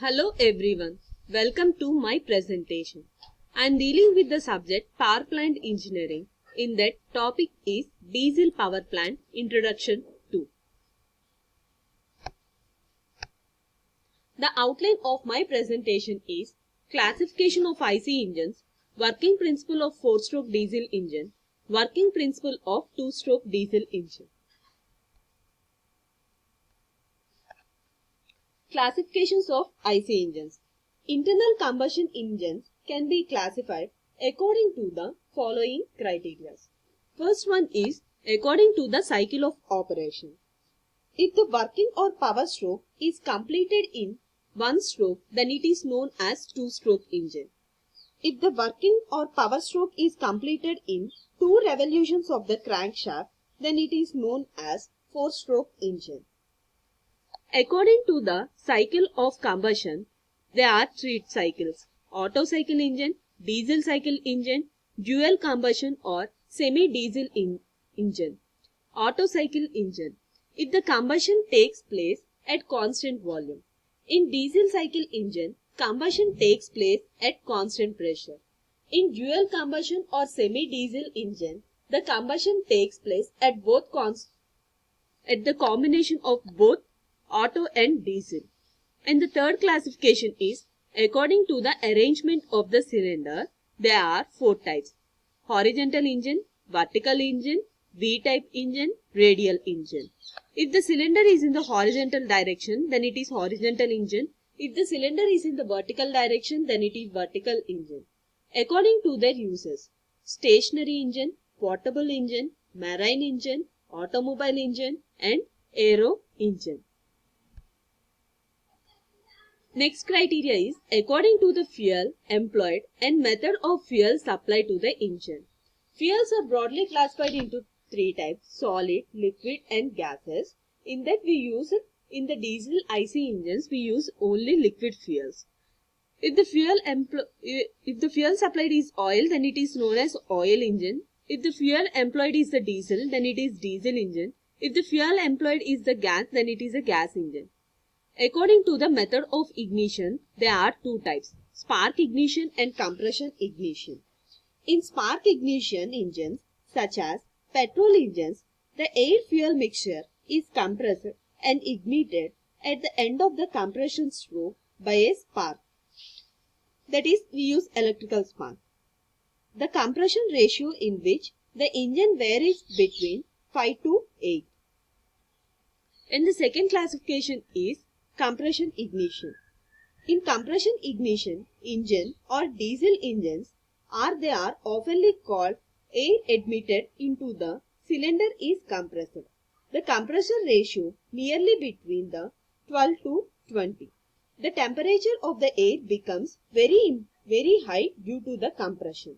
Hello everyone, welcome to my presentation. I am dealing with the subject Power Plant Engineering. In that topic is Diesel Power Plant Introduction 2. The outline of my presentation is classification of IC engines, working principle of 4-stroke diesel engine, working principle of 2-stroke diesel engine. Classifications of IC engines. Internal combustion engines can be classified according to the following criteria. First one is according to the cycle of operation. If the working or power stroke is completed in one stroke, then it is known as two-stroke engine. If the working or power stroke is completed in 2 revolutions of the crankshaft, then it is known as four-stroke engine. According to the cycle of combustion, there are 3 cycles: Otto cycle engine, diesel cycle engine, dual combustion or semi-diesel engine. Otto cycle engine. If the combustion takes place at constant volume. In diesel cycle engine, combustion takes place at constant pressure. In dual combustion or semi-diesel engine, the combustion takes place at the combination of both Otto and diesel. And the third classification is according to the arrangement of the cylinder. There are 4 types: horizontal engine, vertical engine, V-type engine, radial engine. If the cylinder is in the horizontal direction, then it is horizontal engine. If the cylinder is in the vertical direction, then it is vertical engine. According to their uses: stationary engine, portable engine, marine engine, automobile engine and aero engine. Next criteria is according to the fuel employed and method of fuel supply to the engine. Fuels are broadly classified into 3 types: solid, liquid and gases. In that we use in the diesel IC engines we use only liquid fuels. If the fuel supplied is oil, then it is known as oil engine. If the fuel employed is the diesel, then it is diesel engine. If the fuel employed is the gas, then it is a gas engine. According to the method of ignition, there are 2 types: spark ignition and compression ignition. In spark ignition engines, such as petrol engines, the air-fuel mixture is compressed and ignited at the end of the compression stroke by a spark. That is, we use electrical spark. The compression ratio in which the engine varies between 5 to 8. And the second classification is compression ignition. In compression ignition, engine or diesel engines they are oftenly called air admitted into the cylinder is compressed. The compression ratio nearly between the 12 to 20. The temperature of the air becomes very high due to the compression.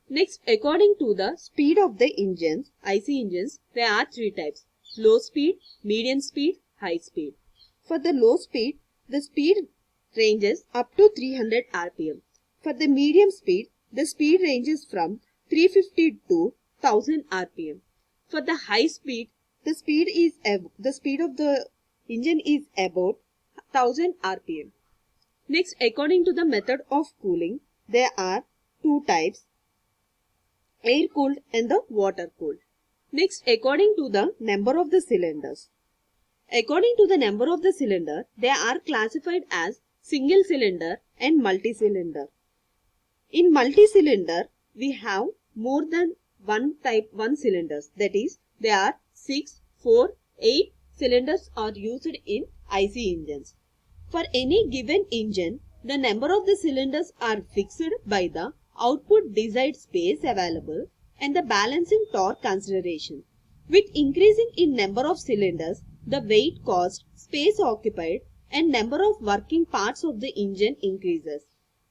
Next, according to the speed of the engines, IC engines, there are 3 types: low speed, medium speed, high speed. For the low speed, the speed ranges up to 300 rpm. For the medium speed, the speed ranges from 350 to 1000 rpm. For the high speed, the speed of the engine is about 1000 rpm. Next, according to the method of cooling, there are 2 types: air cooled and the water cooled. Next, according to the number of the cylinders. According to the number of the cylinder, they are classified as single cylinder and multi-cylinder. In multi-cylinder, we have more than one cylinders. That is, there are 6, 4, 8 cylinders are used in IC engines. For any given engine, the number of the cylinders are fixed by the output desired space available and the balancing torque consideration. With increasing in number of cylinders, the weight, cost, space occupied and number of working parts of the engine increases.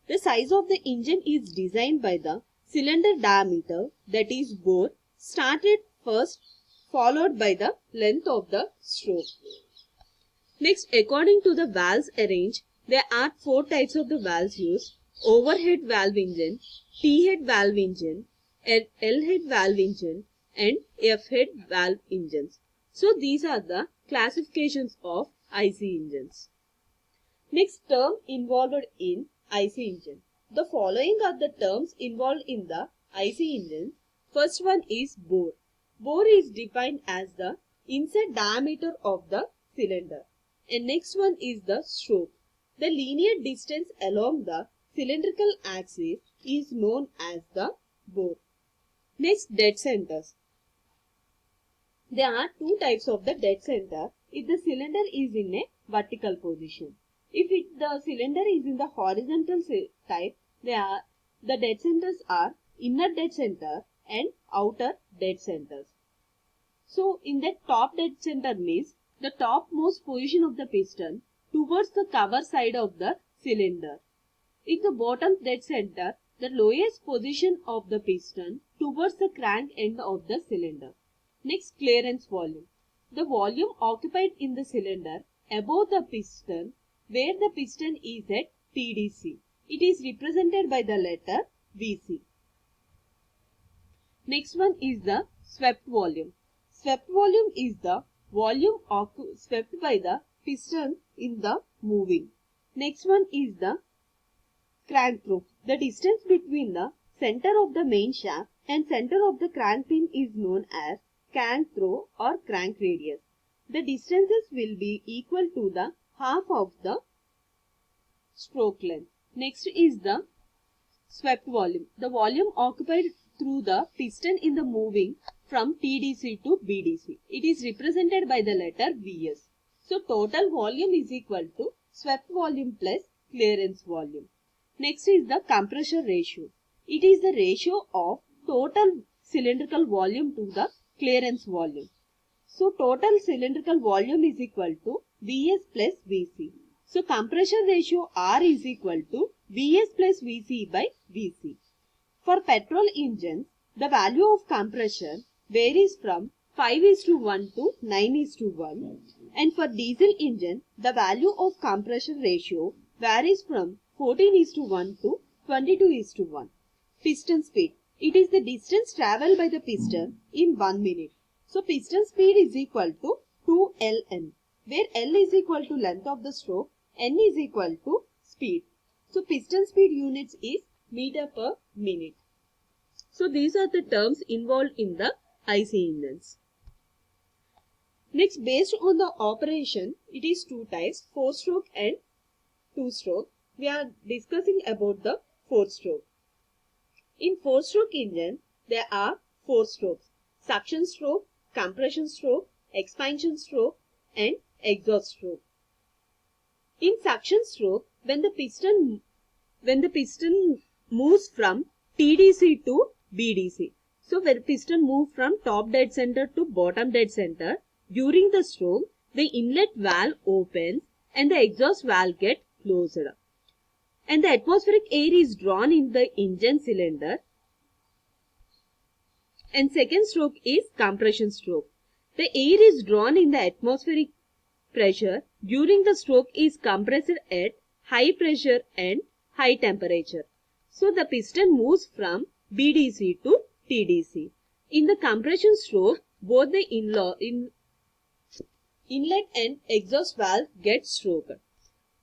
The size of the engine is designed by the cylinder diameter, that is bore, started first, followed by the length of the stroke. Next, according to the valves arranged, there are 4 types of the valves used: overhead valve engine, T-head valve engine, L-head valve engine and F-head valve engines. So these are the classifications of IC engines. Next term involved in IC engine. The following are the terms involved in the IC engine. First one is bore. Bore is defined as the inside diameter of the cylinder. And next one is the stroke. The linear distance along the cylindrical axis is known as the bore. Next, dead centers. There are two types of the dead center if the cylinder is in a vertical position. If the cylinder is in the horizontal type, the dead centers are inner dead center and outer dead centers. So, in the top dead center means the topmost position of the piston towards the cover side of the cylinder. In the bottom dead center, the lowest position of the piston towards the crank end of the cylinder. Next, clearance volume. The volume occupied in the cylinder above the piston where the piston is at TDC. It is represented by the letter VC. Next one is the swept volume. Swept volume is the volume swept by the piston in the moving. Next one is the crank through. The distance between the center of the main shaft and center of the crank pin is known as crank throw or crank radius. The distances will be equal to the half of the stroke length. Next is the swept volume. The volume occupied through the piston in the moving from TDC to BDC. It is represented by the letter VS. So total volume is equal to swept volume plus clearance volume. Next is the compression ratio. It is the ratio of total cylindrical volume to the clearance volume. So total cylindrical volume is equal to Vs plus Vc. So compression ratio R is equal to Vs plus Vc by Vc. For petrol engines, the value of compression varies from 5:1 to 9:1. And for diesel engine, the value of compression ratio varies from 14:1 to 22:1. Piston speed. It is the distance travelled by the piston in 1 minute. So piston speed is equal to 2Ln, where L is equal to length of the stroke, N is equal to speed. So piston speed units is meter per minute. So these are the terms involved in the IC engines. Next, based on the operation, it is two types, 4-stroke and 2-stroke. We are discussing about the 4-stroke. In 4-stroke engine, there are 4 strokes: suction stroke, compression stroke, expansion stroke, and exhaust stroke. In suction stroke, when the piston moves from TDC to BDC. So when piston moves from top dead center to bottom dead center, during the stroke, the inlet valve opens and the exhaust valve gets closed. And the atmospheric air is drawn in the engine cylinder. And second stroke is compression stroke. The air is drawn in the atmospheric pressure during the stroke is compressed at high pressure and high temperature. So the piston moves from BDC to TDC. In the compression stroke, both the inlet and exhaust valve get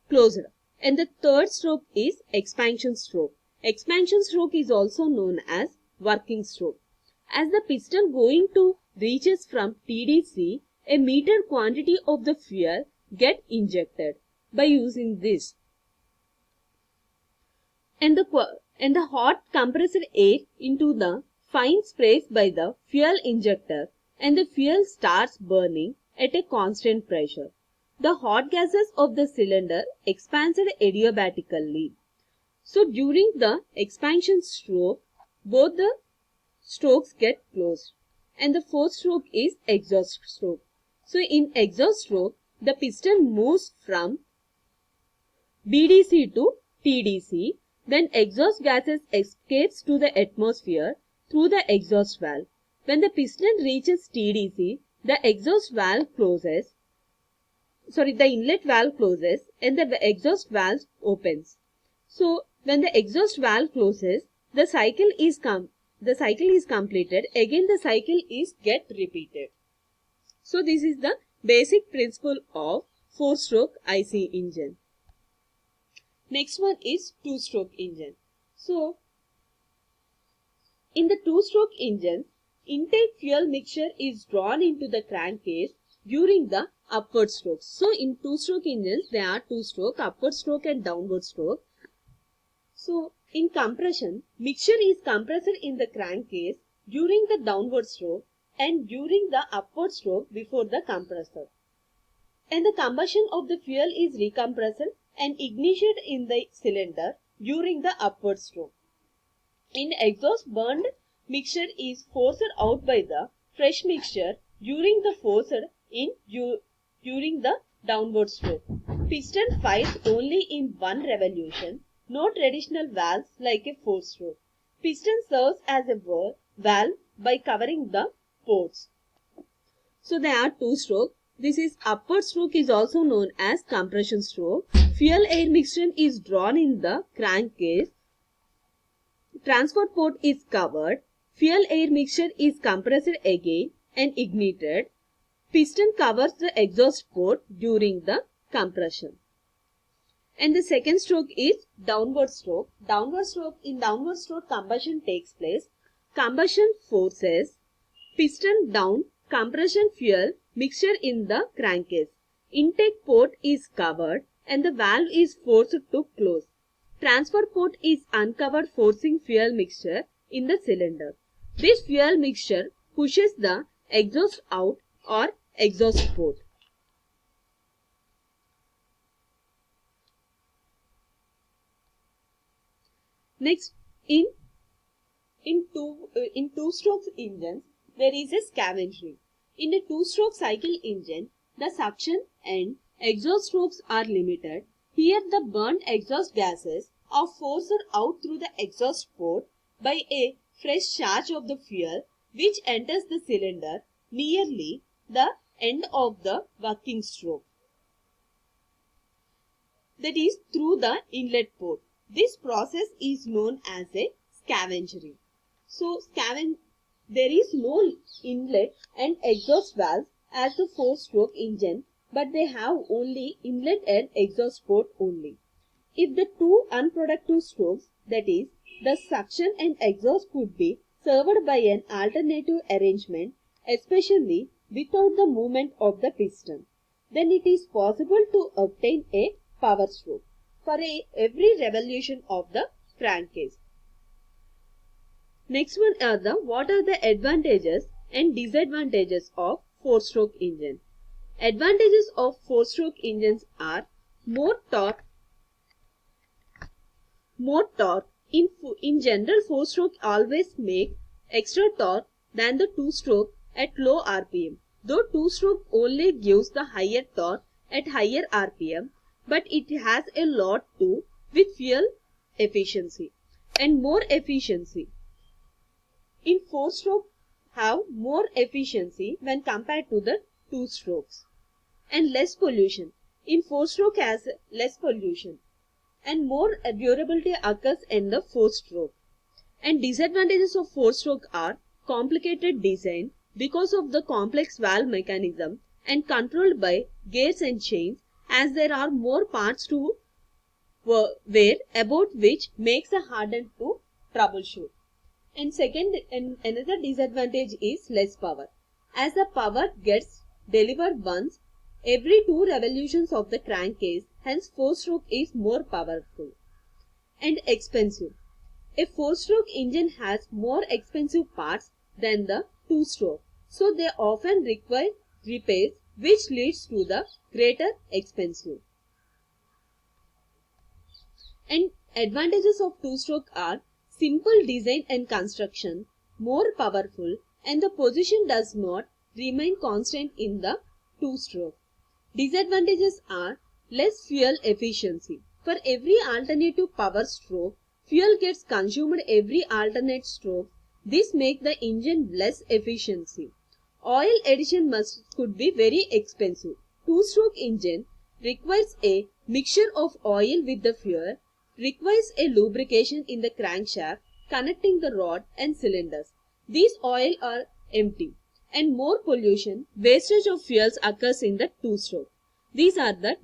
closed. And the third stroke is expansion stroke. Expansion stroke is also known as working stroke. As the piston going to reaches from TDC, a metered quantity of the fuel get injected by using this. And the hot compressed air into the fine sprays by the fuel injector, and the fuel starts burning at a constant pressure. The hot gases of the cylinder expanded adiabatically. So during the expansion stroke, both the strokes get closed. And the fourth stroke is exhaust stroke. So in exhaust stroke, the piston moves from BDC to TDC. Then exhaust gases escapes to the atmosphere through the exhaust valve. When the piston reaches TDC, the exhaust valve closes. The inlet valve closes and the exhaust valve opens. So when the exhaust valve closes, the cycle is completed. Again the cycle is get repeated. So this is the basic principle of 4-stroke IC engine. Next one is two-stroke engine. So, in the two-stroke engine, intake fuel mixture is drawn into the crankcase during the upward strokes. So, in two-stroke engines, there are two-stroke, upward stroke and downward stroke. So, in compression, mixture is compressed in the crankcase during the downward stroke and during the upward stroke before the compressor. And the combustion of the fuel is recompressed and ignited in the cylinder during the upward stroke. In exhaust, burned mixture is forced out by the fresh mixture during the forced in during the downward stroke. Piston fires only in one revolution. No traditional valves like a four-stroke. Piston serves as a valve by covering the ports. So there are two-stroke. This is upward stroke is also known as compression stroke. Fuel air mixture is drawn in the crankcase. Transport port is covered. Fuel air mixture is compressed again and ignited. Piston covers the exhaust port during the compression. And the second stroke is downward stroke. In downward stroke, combustion takes place. Combustion forces piston down, compression fuel mixture in the crankcase. Intake port is covered and the valve is forced to close. Transfer port is uncovered, forcing fuel mixture in the cylinder. This fuel mixture pushes the exhaust out or exhaust port. Next, in two-stroke engines, there is a scavenging. In a two-stroke cycle engine, the suction and exhaust strokes are limited. Here, the burnt exhaust gases are forced out through the exhaust port by a fresh charge of the fuel, which enters the cylinder nearly the end of the working stroke. That is through the inlet port. This process is known as a scavenging. So, there is no inlet and exhaust valves as the four-stroke engine, but they have only inlet and exhaust port only. If the two unproductive strokes, that is, the suction and exhaust could be served by an alternative arrangement, especially without the movement of the piston, then it is possible to obtain a power stroke for every revolution of the crankcase. Next one are what are the advantages and disadvantages of four-stroke engine. Advantages of four-stroke engines are more torque. In general, four-stroke always make extra torque than the two-stroke at low RPM. Though two-stroke only gives the higher torque at higher RPM, but it has a lot to do with fuel efficiency and more efficiency. In four-stroke have more efficiency when compared to the two strokes, and less pollution. In four-stroke has less pollution and more durability occurs in the four-stroke. And disadvantages of four-stroke are complicated design because of the complex valve mechanism and controlled by gears and chains, as there are more parts to wear about, which makes it harder to troubleshoot. And another disadvantage is less power, as the power gets delivered once every 2 revolutions of the crankcase, hence four-stroke is more powerful. And expensive. A four-stroke engine has more expensive parts than the two-stroke, so they often require repairs, which leads to the greater expensive. And advantages of two-stroke are simple design and construction, more powerful, and the position does not remain constant in the two-stroke. Disadvantages are less fuel efficiency. For every alternative power stroke, fuel gets consumed every alternate stroke. This makes the engine less efficiency. Oil addition could be very expensive. Two-stroke engine requires a mixture of oil with the fuel, requires a lubrication in the crankshaft connecting the rod and cylinders. These oil are empty, and more pollution, wastage of fuels occurs in the two-stroke. These are the